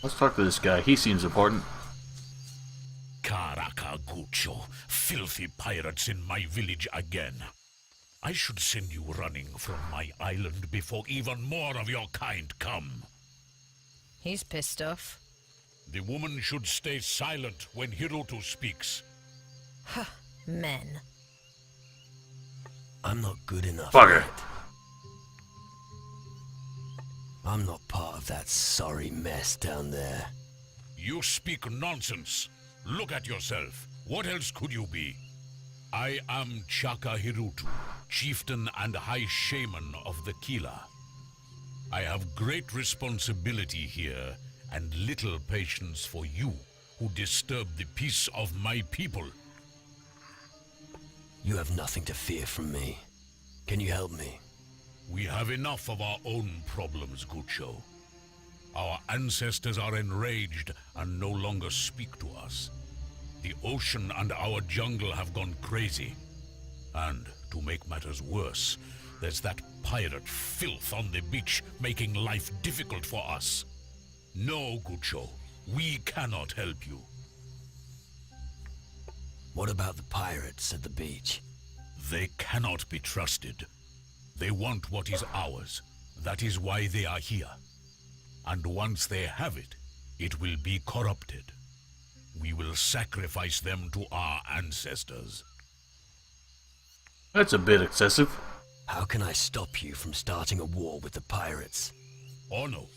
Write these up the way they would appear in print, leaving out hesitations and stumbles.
Let's talk to this guy. He seems important. Karakagucho, filthy pirates in my village again. I should send you running from my island before even more of your kind come. He's pissed off. The woman should stay silent when Hiruto speaks. Huh, men. I'm not good enough Bugger. yet. I'm not part of that sorry mess down there. You speak nonsense. Look at yourself. What else could you be? I am Chaka Hiruto, chieftain and high shaman of the Kila. I have great responsibility here and little patience for you who disturb the peace of my people. You have nothing to fear from me. Can you help me? We have enough of our own problems, Gucho. Our ancestors are enraged and no longer speak to us. The ocean and our jungle have gone crazy. And, to make matters worse, there's that pirate filth on the beach making life difficult for us. No, Gucho, we cannot help you. What about the pirates at the beach? They cannot be trusted. They want what is ours. That is why they are here. And once they have it, it will be corrupted. We will sacrifice them to our ancestors. That's a bit excessive. How can I stop you from starting a war with the pirates? Oh no.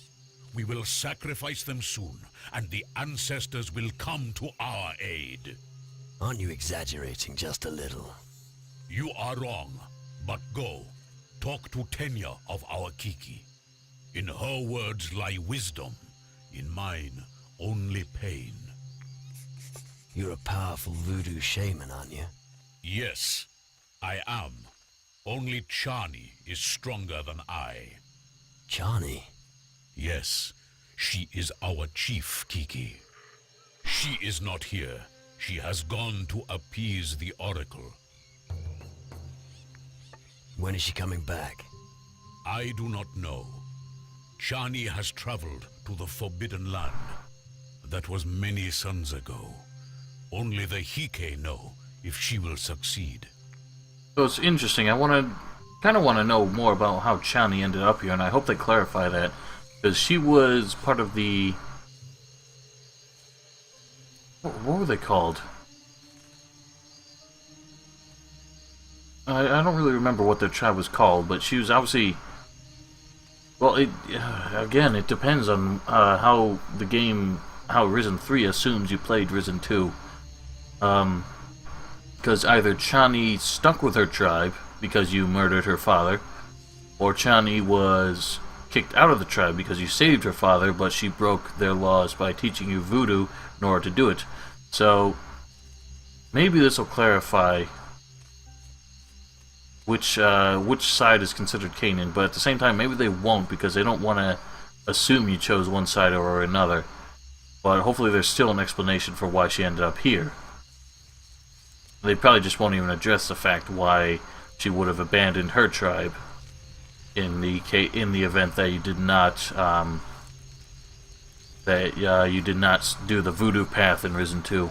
We will sacrifice them soon, and the ancestors will come to our aid. Aren't you exaggerating just a little? You are wrong, but go. Talk to Tenya of our Kiki. In her words lie wisdom, in mine only pain. You're a powerful voodoo shaman, aren't you? Yes, I am. Only Chani is stronger than I. Chani? Yes, she is our chief, Kiki. She is not here. She has gone to appease the oracle. When is she coming back? I do not know. Chani has traveled to the Forbidden Land. That was many suns ago. Only the Hike know if she will succeed. So it's interesting. I kind of want to know more about how Chani ended up here, and I hope they clarify that. Because she was part of the... What were they called? I don't really remember what their tribe was called, but she was obviously... Well, again, it depends on how the game... How Risen 3 assumes you played Risen 2. Because either Chani stuck with her tribe because you murdered her father, or Chani was kicked out of the tribe because you saved her father, but she broke their laws by teaching you voodoo in order to do it. So, maybe this will clarify which side is considered Canaan, but at the same time, maybe they won't because they don't want to assume you chose one side or another. But hopefully there's still an explanation for why she ended up here. They probably just won't even address the fact why she would have abandoned her tribe in the event that you did not do the voodoo path in Risen 2.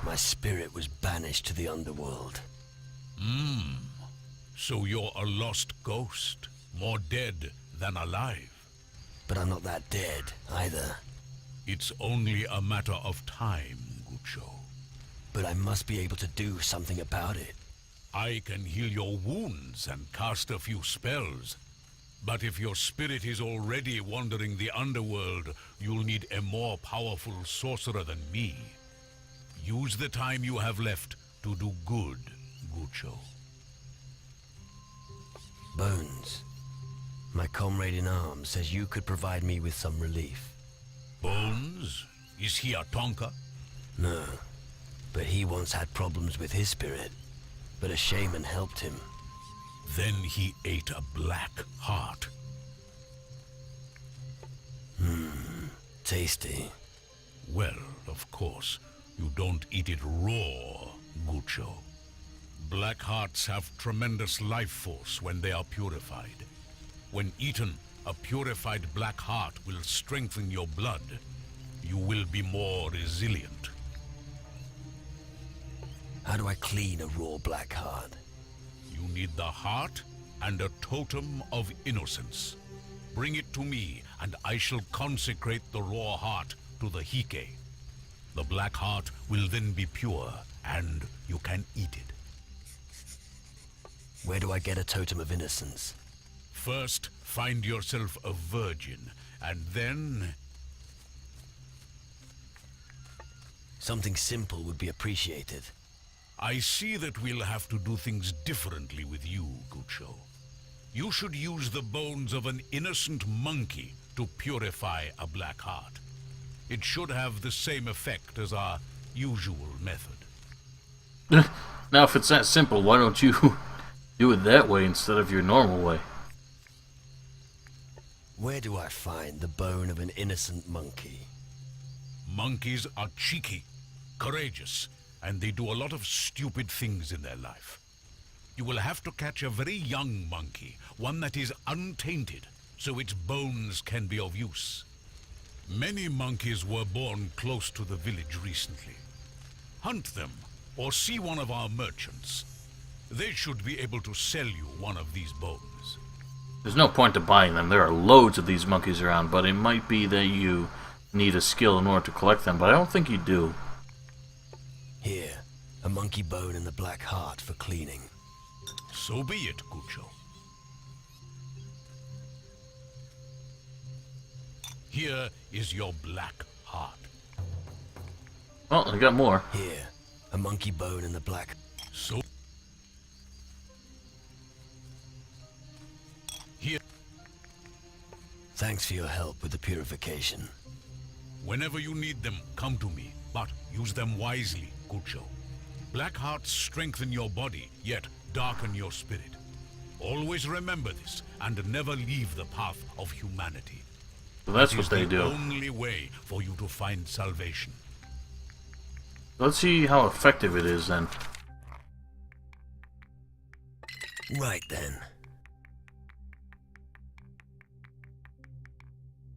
My spirit was banished to the underworld. So you're a lost ghost, more dead than alive. But I'm not that dead, either. It's only a matter of time, Gucho. But I must be able to do something about it. I can heal your wounds and cast a few spells. But if your spirit is already wandering the underworld, you'll need a more powerful sorcerer than me. Use the time you have left to do good, Gucho. Bones. My comrade in arms says you could provide me with some relief. Bones? Is he a Tonka? No, but he once had problems with his spirit. But a shaman helped him. Then he ate a black heart. Tasty. Well, of course, you don't eat it raw, Gucho. Black hearts have tremendous life force when they are purified. When eaten, A purified black heart will strengthen your blood. You will be more resilient. How do I clean a raw black heart? You need the heart and a totem of innocence. Bring it to me, and I shall consecrate the raw heart to the Hike. The black heart will then be pure, and you can eat it. Where do I get a totem of innocence? First, find yourself a virgin, and then... Something simple would be appreciated. I see that we'll have to do things differently with you, Gucho. You should use the bones of an innocent monkey to purify a black heart. It should have the same effect as our usual method. Now, if it's that simple, why don't you do it that way instead of your normal way? Where do I find the bone of an innocent monkey? Monkeys are cheeky, courageous, and they do a lot of stupid things in their life. You will have to catch a very young monkey, one that is untainted, so its bones can be of use. Many monkeys were born close to the village recently. Hunt them, or see one of our merchants. They should be able to sell you one of these bones. There's no point to buying them. There are loads of these monkeys around, but it might be that you need a skill in order to collect them, but I don't think you do. Here, a monkey bone and the black heart for cleaning. So be it, Gucho. Here is your black heart. Oh, I got more. Here, a monkey bone and the black... So... Here... Thanks for your help with the purification. Whenever you need them, come to me, but use them wisely, Gucho. Black hearts strengthen your body, yet darken your spirit. Always remember this, and never leave the path of humanity. So that's It what is they the do. only way for you to find salvation. Let's see how effective it is then. Right then.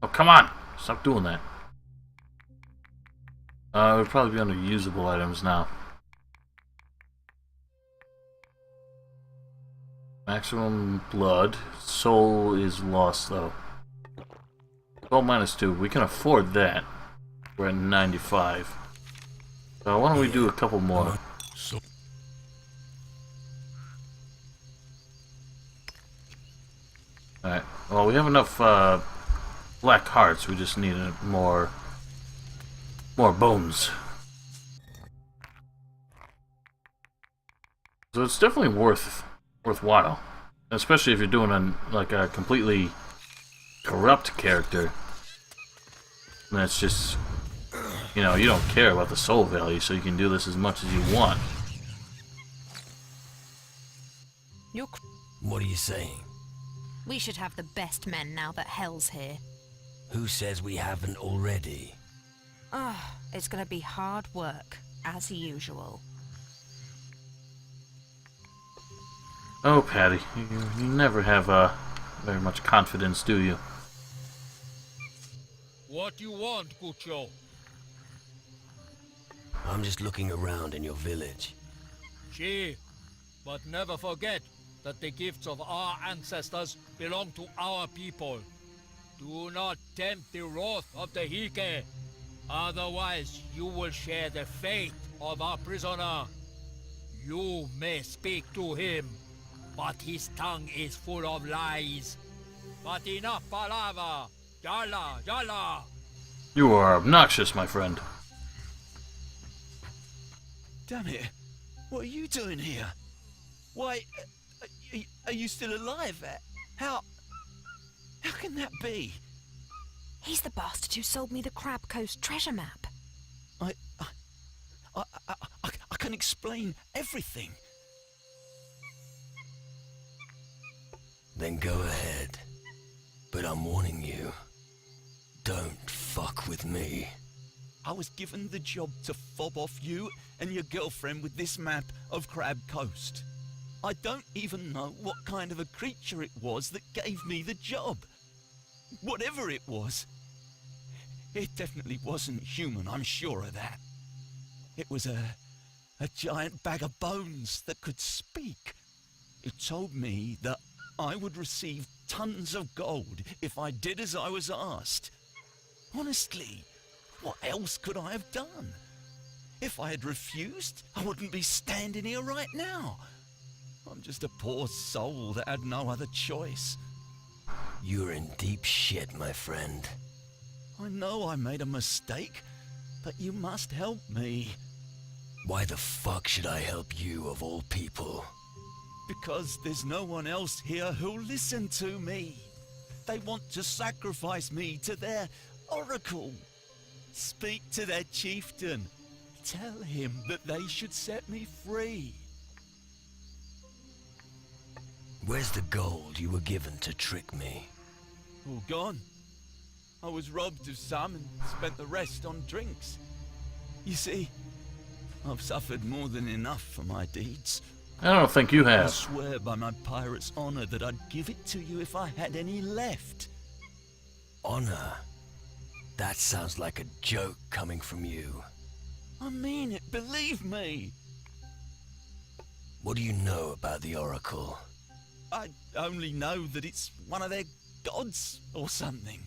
Oh, come on! Stop doing that. It would probably be under usable items now. Maximum blood. Soul is lost though. 12 minus 2. We can afford that. We're at 95. So why don't we do a couple more? So, Alright. Well, we have enough black hearts. We just need more bones. So it's definitely worthwhile. Especially if you're doing a completely corrupt character. And that's just, you know, you don't care about the soul value, so you can do this as much as you want. What are you saying? We should have the best men now that Hell's here. Who says we haven't already? Ah, it's gonna be hard work, as usual. Oh, Patty, you never have very much confidence, do you? What you want, Gucho? I'm just looking around in your village. Gee, but never forget that the gifts of our ancestors belong to our people. Do not tempt the wrath of the Hike. Otherwise, you will share the fate of our prisoner. You may speak to him, but his tongue is full of lies. But enough palava! Yalla, yalla! You are obnoxious, my friend. Damn it! What are you doing here? Why, are you still alive? How can that be? He's the bastard who sold me the Crab Coast treasure map. I can explain everything. Then go ahead. But I'm warning you. Don't fuck with me. I was given the job to fob off you and your girlfriend with this map of Crab Coast. I don't even know what kind of a creature it was that gave me the job. whatever it was, it definitely wasn't human, I'm sure of that. It was a giant bag of bones that could speak. It told me that I would receive tons of gold if I did as I was asked. Honestly, what else could I have done? If I had refused, I wouldn't be standing here right now. I'm just a poor soul that had no other choice. You're in deep shit, my friend. I know I made a mistake, but you must help me. Why the fuck should I help you, of all people? Because there's no one else here who'll listen to me. They want to sacrifice me to their oracle. Speak to their chieftain. Tell him that they should set me free. Where's the gold you were given to trick me? All gone. I was robbed of some and spent the rest on drinks. You see, I've suffered more than enough for my deeds. I don't think you I have. swear by my pirate's honor that I'd give it to you if I had any left. Honor? That sounds like a joke coming from you. I mean it, believe me. What do you know about the Oracle? I only know that it's one of their gods or something.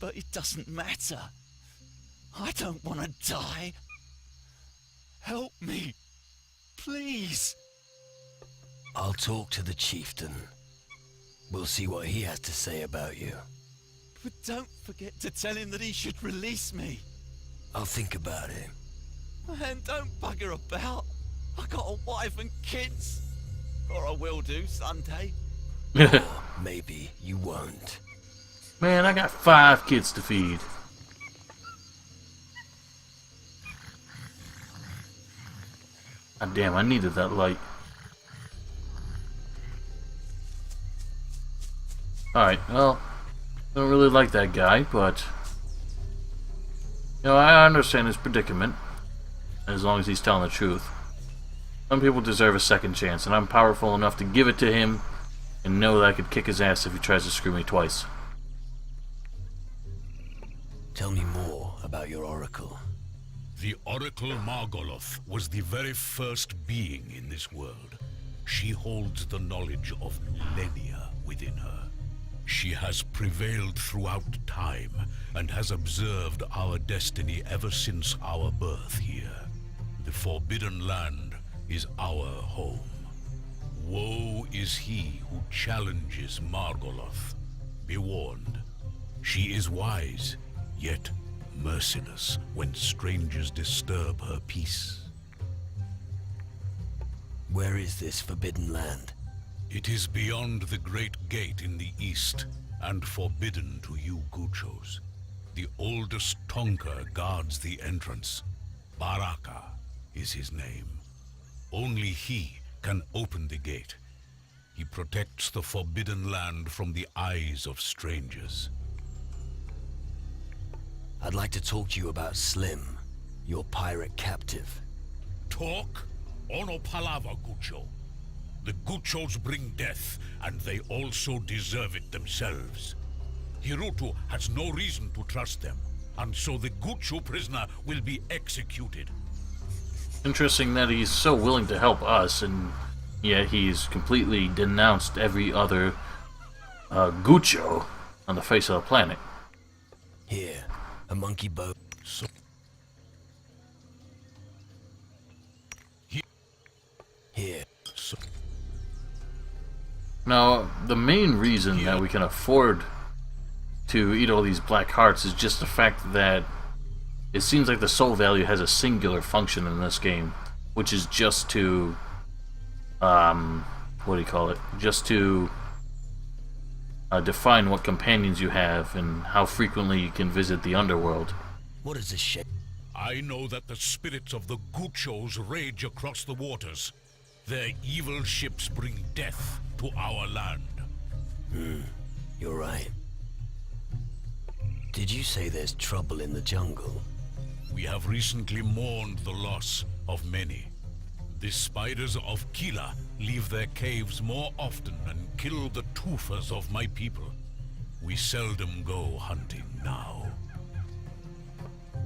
But it doesn't matter. I don't want to die. Help me, please. I'll talk to the chieftain. We'll see what he has to say about you. But don't forget to tell him that he should release me. I'll think about it. And don't bugger about. I got a wife and kids. Or I will do someday. Or maybe you won't. Man, I got 5 kids to feed. God damn, I needed that light. Alright, well, don't really like that guy, but you know, I understand his predicament, as long as he's telling the truth. Some people deserve a second chance, and I'm powerful enough to give it to him and know that I could kick his ass if he tries to screw me twice. Tell me more about your oracle. The Oracle Margoloth was the very first being in this world. She holds the knowledge of millennia within her. She has prevailed throughout time and has observed our destiny ever since our birth here. The Forbidden Land is our home. Woe is he who challenges Margoloth. Be warned, she is wise, yet merciless when strangers disturb her peace. Where is this Forbidden Land? It is beyond the Great Gate in the east, and forbidden to you Guchos. The oldest Tonker guards the entrance. Baraka is his name. Only he can open the gate. He protects the Forbidden Land from the eyes of strangers. I'd like to talk to you about Slim, your pirate captive. Talk? Ono palava, Gucho. The Guchos bring death, and they also deserve it themselves. Hirutu has no reason to trust them, and so the Gucho prisoner will be executed. Interesting that he's so willing to help us, and yet he's completely denounced every other Gucho on the face of the planet. Here, a monkey boat. So Here. So Now, the main reason that we can afford to eat all these black hearts is just the fact that it seems like the soul value has a singular function in this game, which is just to, what do you call it? Just to define what companions you have and how frequently you can visit the underworld. What is this shit? I know that the spirits of the Guchos rage across the waters. Their evil ships bring death to our land. You're right. Did you say there's trouble in the jungle? We have recently mourned the loss of many. The spiders of Kila leave their caves more often and kill the Tufas of my people. We seldom go hunting now.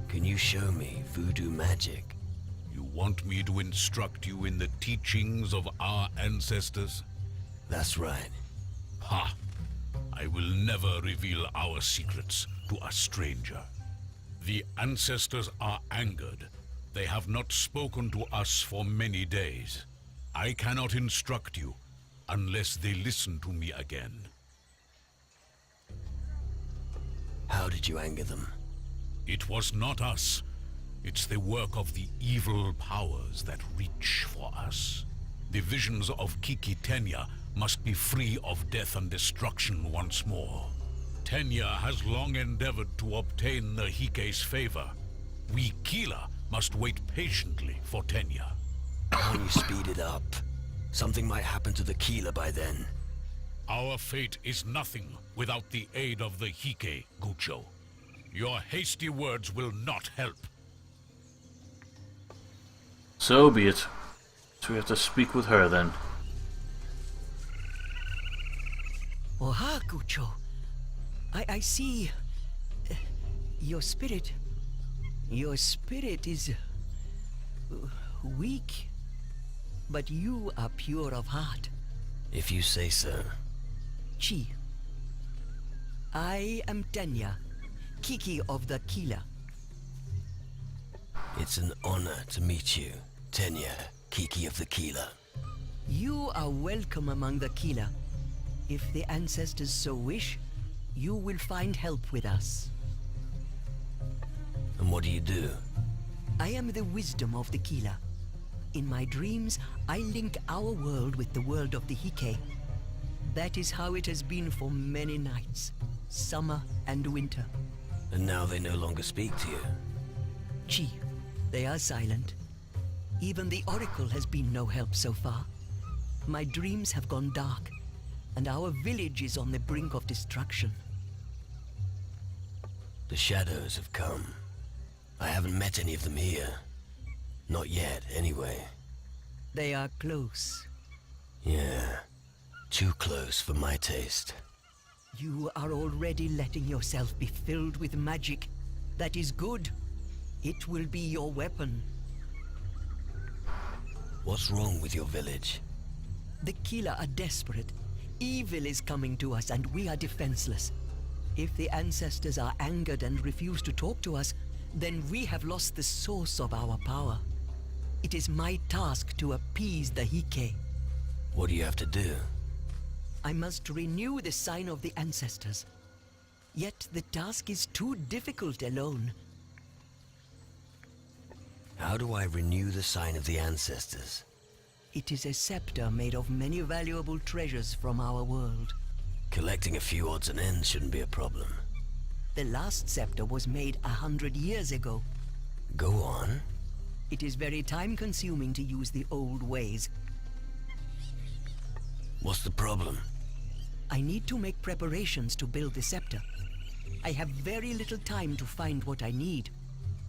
Can you show me voodoo magic? You want me to instruct you in the teachings of our ancestors? That's right. Ha! I will never reveal our secrets to a stranger. The ancestors are angered. They have not spoken to us for many days. I cannot instruct you unless they listen to me again. How did you anger them? It was not us. It's the work of the evil powers that reach for us. The visions of Kiki Tenya must be free of death and destruction once more. Tenya has long endeavored to obtain the Hike's favor. We Kila must wait patiently for Tenya. When you speed it up, something might happen to the Kila by then. Our fate is nothing without the aid of the Hike, Gucho. Your hasty words will not help. So be it. So we have to speak with her then. Oha, Gucho. I see. Your spirit is weak, but you are pure of heart. If you say so. Chi. I am Tenya, Kiki of the Kila. It's an honor to meet you, Tenya, Kiki of the Kila. You are welcome among the Kila. If the ancestors so wish, you will find help with us. And what do you do? I am the wisdom of the Kila. In my dreams, I link our world with the world of the Hike. That is how it has been for many nights, summer and winter. And now they no longer speak to you. Chi, they are silent. Even the Oracle has been no help so far. My dreams have gone dark, and our village is on the brink of destruction. The shadows have come. I haven't met any of them here. Not yet, anyway. They are close. Yeah, too close for my taste. You are already letting yourself be filled with magic. That is good. It will be your weapon. What's wrong with your village? The Kila are desperate. Evil is coming to us and we are defenseless. If the ancestors are angered and refuse to talk to us, then we have lost the source of our power. It is my task to appease the Hike. What do you have to do? I must renew the sign of the ancestors. Yet the task is too difficult alone. How do I renew the sign of the ancestors? It is a scepter made of many valuable treasures from our world. Collecting a few odds and ends shouldn't be a problem. The last scepter was made 100 years ago. Go on. It is very time-consuming to use the old ways. What's the problem? I need to make preparations to build the scepter. I have very little time to find what I need.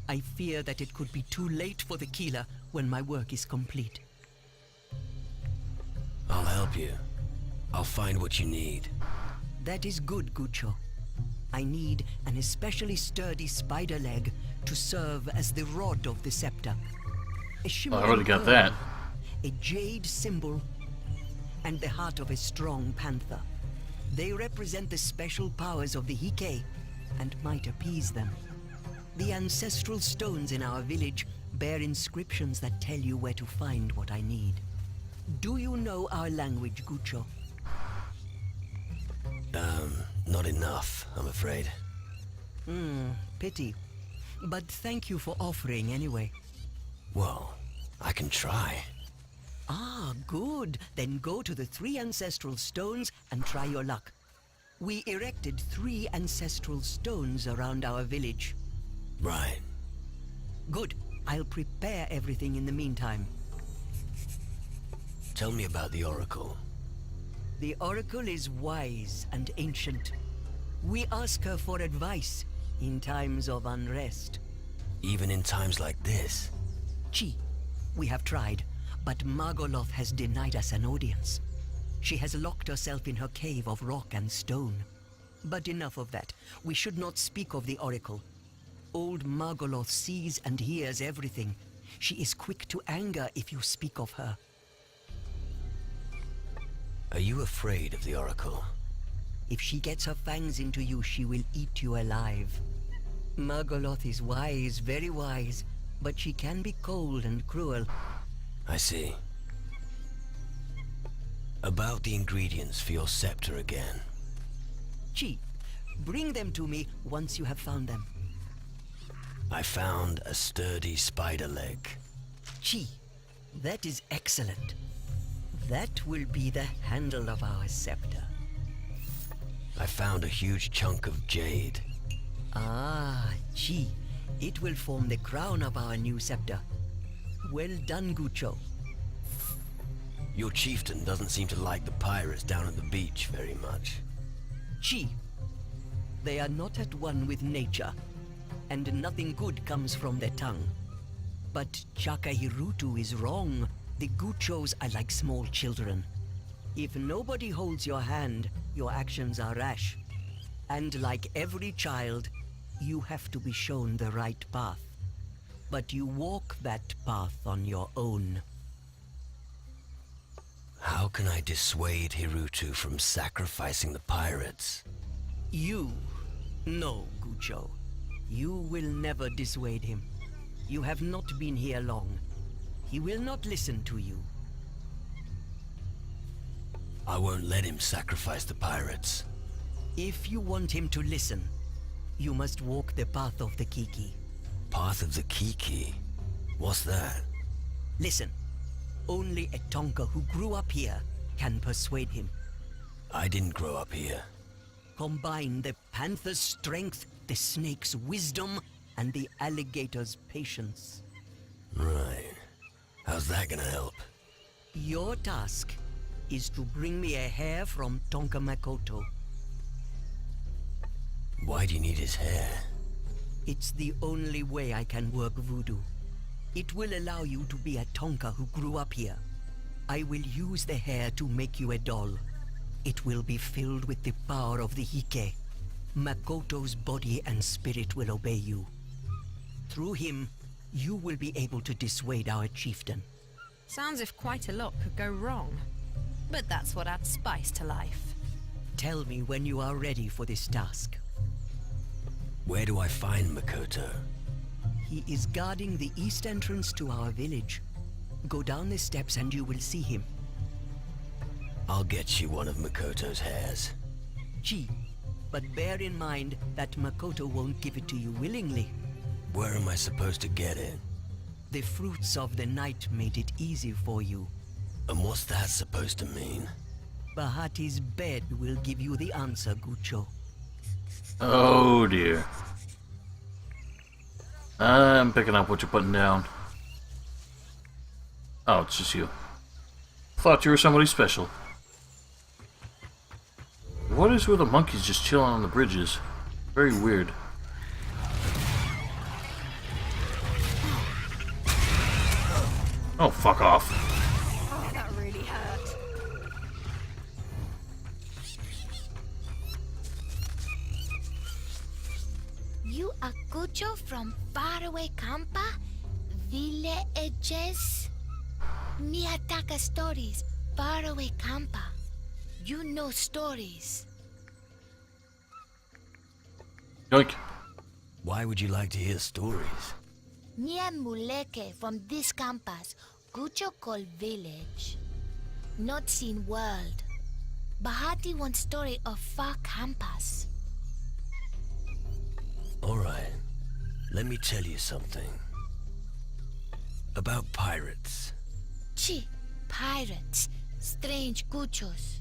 I fear that it could be too late for the Kila when my work is complete. I'll help you. I'll find what you need. That is good, Gucho. I need an especially sturdy spider leg to serve as the rod of the scepter. A I already got that. A jade symbol, and the heart of a strong panther. They represent the special powers of the Hike and might appease them. The ancestral stones in our village bear inscriptions that tell you where to find what I need. Do you know our language, Gucho? Not enough, I'm afraid. Pity. But thank you for offering anyway. Well, I can try. Ah, good. Then go to the 3 ancestral stones and try your luck. We erected 3 ancestral stones around our village. Right. Good. I'll prepare everything in the meantime. Tell me about the Oracle. The Oracle is wise and ancient. We ask her for advice in times of unrest. Even in times like this? Chi, we have tried, but Magoloth has denied us an audience. She has locked herself in her cave of rock and stone. But enough of that. We should not speak of the Oracle. Old Margoloth sees and hears everything. She is quick to anger if you speak of her. Are you afraid of the Oracle? If she gets her fangs into you, she will eat you alive. Margoloth is wise, very wise, but she can be cold and cruel. I see. About the ingredients for your scepter again. Chi, bring them to me once you have found them. I found a sturdy spider leg. Chi, that is excellent. That will be the handle of our scepter. I found a huge chunk of jade. Ah, Chi, it will form the crown of our new scepter. Well done, Gucho. Your chieftain doesn't seem to like the pirates down at the beach very much. Chi, they are not at one with nature, and nothing good comes from their tongue. But Chakahirutu is wrong. The Guchos are like small children. If nobody holds your hand, your actions are rash. And like every child, you have to be shown the right path. But you walk that path on your own. How can I dissuade Hirutu from sacrificing the pirates? You? No, Gucho. You will never dissuade him. You have not been here long. He will not listen to you. I won't let him sacrifice the pirates. If you want him to listen, you must walk the path of the Kiki. Path of the Kiki? What's that? Listen, only a Tonka who grew up here can persuade him. I didn't grow up here. Combine the panther's strength, the snake's wisdom, and the alligator's patience. Right. How's that gonna help? Your task is to bring me a hair from Tonka Makoto. Why do you need his hair? It's the only way I can work voodoo. It will allow you to be a Tonka who grew up here. I will use the hair to make you a doll. It will be filled with the power of the Hike. Makoto's body and spirit will obey you. Through him, you will be able to dissuade our chieftain. Sounds if quite a lot could go wrong. But that's what adds spice to life. Tell me when you are ready for this task. Where do I find Makoto? He is guarding the east entrance to our village. Go down the steps and you will see him. I'll get you one of Makoto's hairs. Chi, but bear in mind that Makoto won't give it to you willingly. Where am I supposed to get it? The fruits of the night made it easy for you. And what's that supposed to mean? Bahati's bed will give you the answer, Gucho. Oh dear. I'm picking up what you're putting down. Oh, it's just you. Thought you were somebody special. What is with the monkeys just chilling on the bridges? Very weird. Oh, fuck off. Oh, that really hurt. You are Cucho from faraway Kampa? Villages? Miyataka stories, faraway Kampa. You know stories. Yoink. Why would you like to hear stories? Nia Muleke from this campus, Cucho called village. Not seen world. Bahati wants story of far campus. Alright, let me tell you something. About pirates. Chi, pirates, strange Cuchos.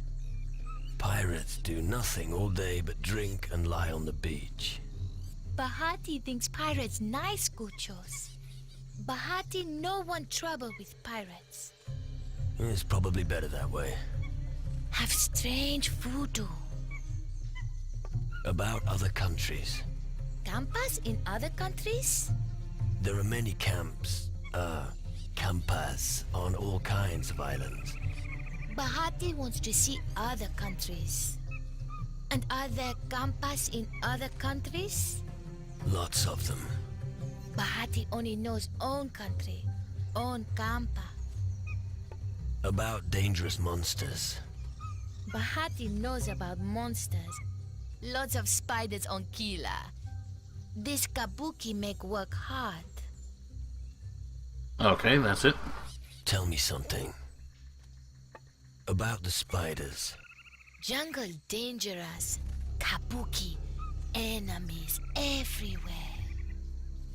Pirates do nothing all day but drink and lie on the beach. Bahati thinks pirates nice Cuchos. Bahati no want trouble with pirates. It's probably better that way. Have strange voodoo. About other countries. Campas in other countries? There are many camps, campas on all kinds of islands. Bahati wants to see other countries. And are there kampas in other countries? Lots of them. Bahati only knows own country, own kampa. About dangerous monsters. Bahati knows about monsters. Lots of spiders on Kila. This kabuki make work hard. Okay, that's it. Tell me something. About the spiders. Jungle dangerous. Kabuki. Enemies everywhere.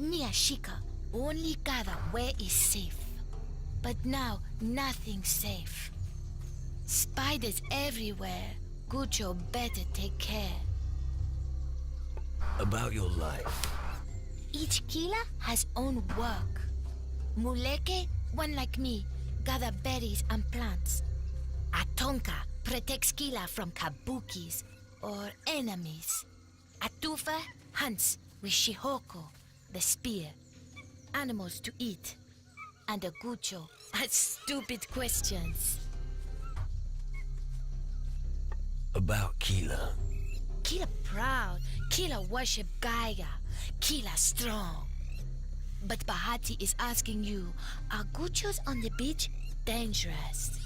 Miyashika only gather where is safe. But now nothing's safe. Spiders everywhere. Gucho better take care. About your life. Each Kila has own work. Muleke, one like me, gather berries and plants. Atonka protects Kila from kabukis or enemies. Atufa hunts with Shihoko, the spear. Animals to eat. And a Gucho asks stupid questions. About Kila. Kila proud. Kila worship Gaia. Kila strong. But Bahati is asking you, are Guchos on the beach dangerous?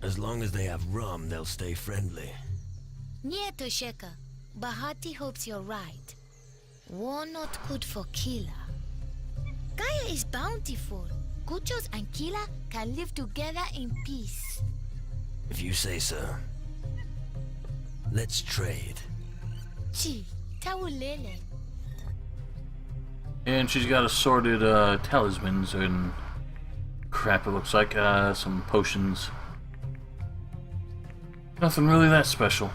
As long as they have rum, they'll stay friendly. Near Tosheka, Bahati hopes you're right. War not good for Kila. Gaia is bountiful. Guchos and Kila can live together in peace. If you say so. Let's trade. Chi, Tawulele. And she's got assorted talismans and crap, it looks like. Some potions. Nothing really that special.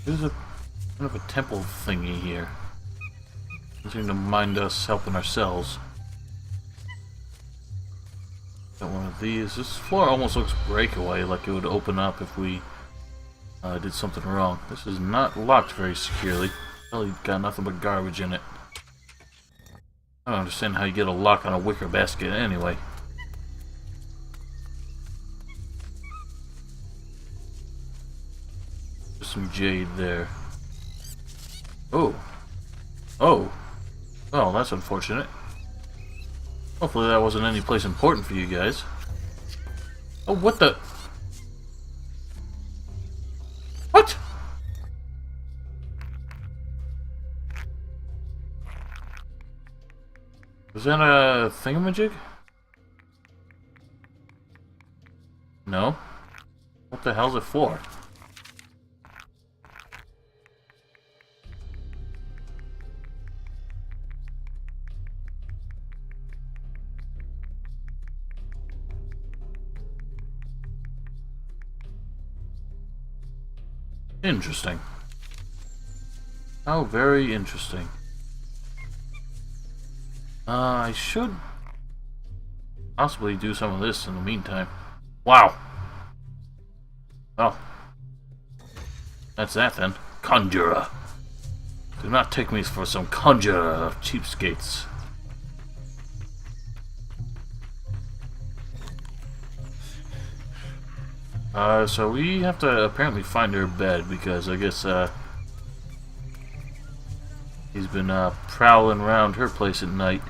There's a kind of a temple thingy here. Doesn't seem to mind us helping ourselves. Got one of these. This floor almost looks breakaway, like it would open up if we did something wrong. This is not locked very securely. Really got nothing but garbage in it. I don't understand how you get a lock on a wicker basket anyway. There's some jade there. Oh. Oh. Well, that's unfortunate. Hopefully that wasn't any place important for you guys. Oh, what the... What? Was that a thingamajig? No? What the hell's it for? Interesting. How very interesting. I should possibly do some of this in the meantime. Wow. Well, that's that then. Conjurer. Do not take me for some conjurer cheapskates. So we have to apparently find her bed because I guess he's been prowling around her place at night.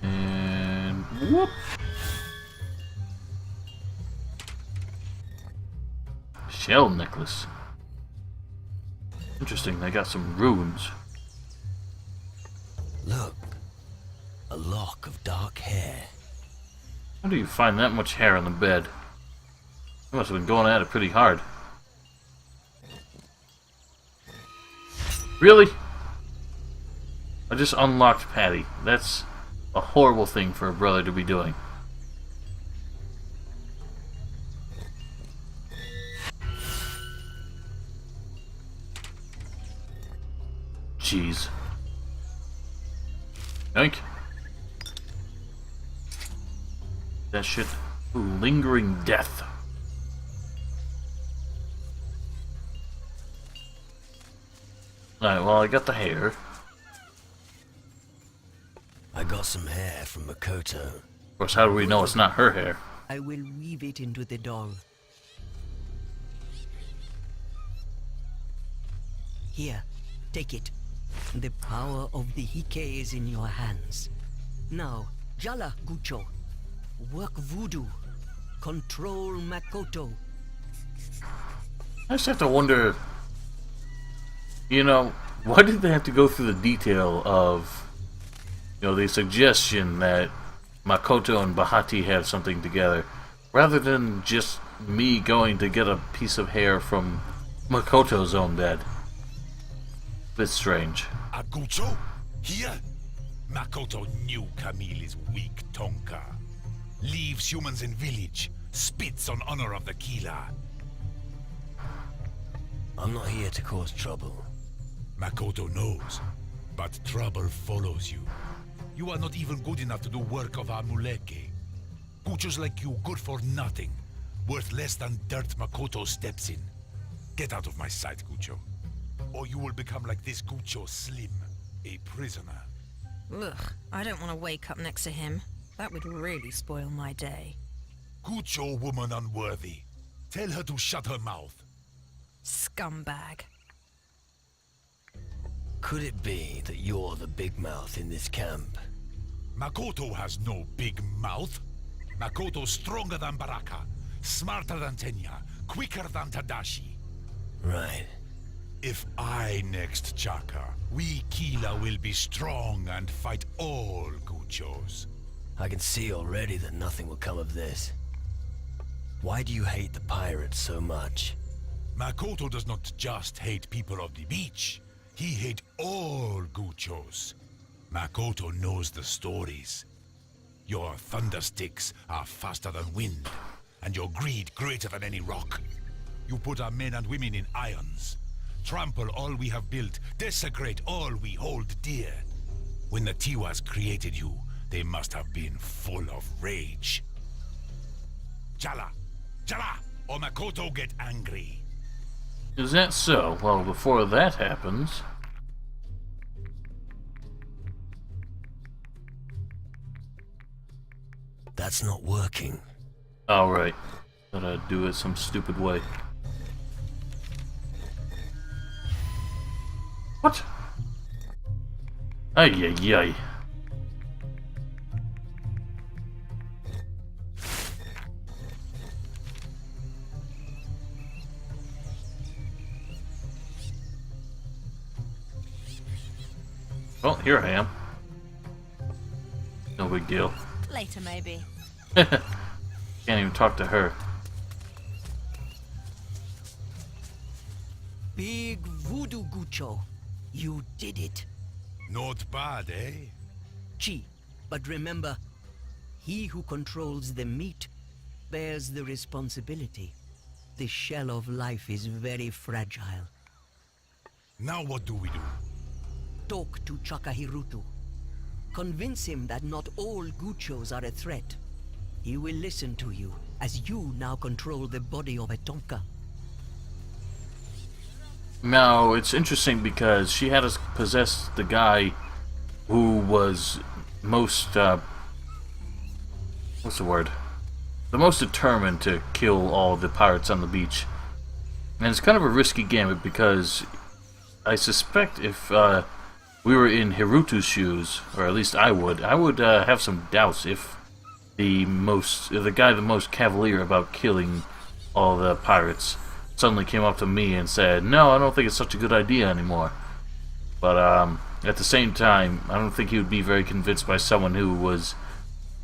And whoop! Shell necklace. Interesting, they got some runes. Look. A lock of dark hair. How do you find that much hair on the bed? You must have been going at it pretty hard. Really? I just unlocked Patty. That's a horrible thing for a brother to be doing. Jeez. Yoink. That shit. Ooh, lingering death. Alright, well, I got the hair. some hair from Makoto. Of course, how do we know it's not her hair? I will weave it into the doll. Here, take it. The power of the Hike is in your hands. Now, Jala Gucho. Work voodoo. Control Makoto. I just have to wonder, you know, why did they have to go through the detail of, you know, the suggestion that Makoto and Bahati have something together, rather than just me going to get a piece of hair from Makoto's own bed? Bit strange. Agucho? Here? Makoto knew Camille is weak, Tonka. Leaves humans in village, spits on honor of the Kila. I'm not here to cause trouble. Makoto knows, but trouble follows you. You are not even good enough to do work of our Muleke. Guchos like you, good for nothing. Worth less than dirt Makoto steps in. Get out of my sight, Gucho. Or you will become like this Gucho Slim, a prisoner. Ugh, I don't want to wake up next to him. That would really spoil my day. Gucho woman unworthy. Tell her to shut her mouth. Scumbag. Could it be that you're the big mouth in this camp? Makoto has no big mouth. Makoto's stronger than Baraka, smarter than Tenya, quicker than Tadashi. Right. If I next Chaka, we Kila will be strong and fight all Guchos. I can see already that nothing will come of this. Why do you hate the pirates so much? Makoto does not just hate people of the beach. He hates all Guchos. Makoto knows the stories. Your thundersticks are faster than wind, and your greed greater than any rock. You put our men and women in irons. Trample all we have built, desecrate all we hold dear. When the Tiwas created you, they must have been full of rage. Jala! Jala! Or Makoto get angry. Is that so? Well, before that happens... That's not working. Alright. Gotta do it some stupid way. What? Ay, ay, ay. Well, here I am. No big deal. Later, maybe. Can't even talk to her. Big voodoo Gucho. You did it. Not bad, eh? Chi, but remember, he who controls the meat bears the responsibility. The shell of life is very fragile. Now what do we do? Talk to Chakahirutu. Convince him that not all Guchos are a threat. He will listen to you, as you now control the body of a Tonka. Now, it's interesting because she had us possess the guy who was most, what's the word? The most determined to kill all the pirates on the beach. And it's kind of a risky gambit because I suspect if, we were in Hirutu's shoes, or at least I would have some doubts if the guy the most cavalier about killing all the pirates suddenly came up to me and said, "No, I don't think it's such a good idea anymore." But at the same time, I don't think he would be very convinced by someone who was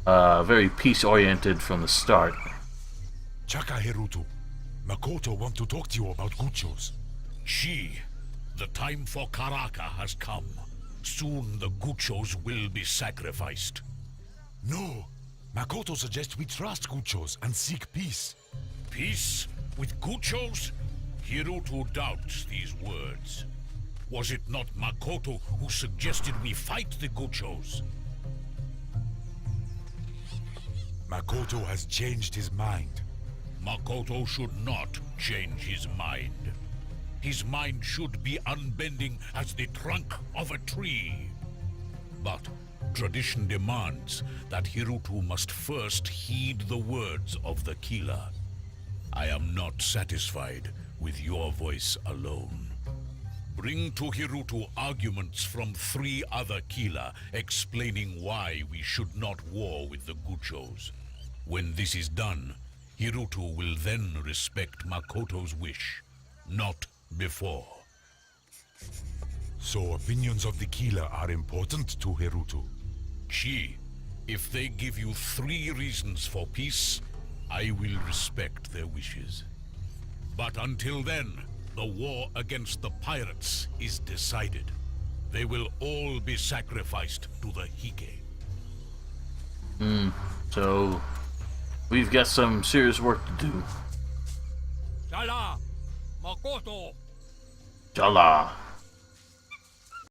very peace-oriented from the start. Chakahirutu, Makoto want to talk to you about Guchos. The time for Karaka has come. Soon the Guchos will be sacrificed. No, Makoto suggests we trust Guchos and seek peace. Peace with Guchos? Hirutu doubts these words. Was it not Makoto who suggested we fight the Guchos? Makoto has changed his mind. Makoto should not change his mind. His mind should be unbending as the trunk of a tree. But tradition demands that Hirutu must first heed the words of the Kila. I am not satisfied with your voice alone. Bring to Hirutu arguments from 3 other Kila explaining why we should not war with the Guchos. When this is done, Hirutu will then respect Makoto's wish, not before. So opinions of the Kila are important to Hirutu? Chi, if they give you 3 reasons for peace, I will respect their wishes. But until then, the war against the pirates is decided. They will all be sacrificed to the Hike. So, we've got some serious work to do. Chala! Makoto! Jala.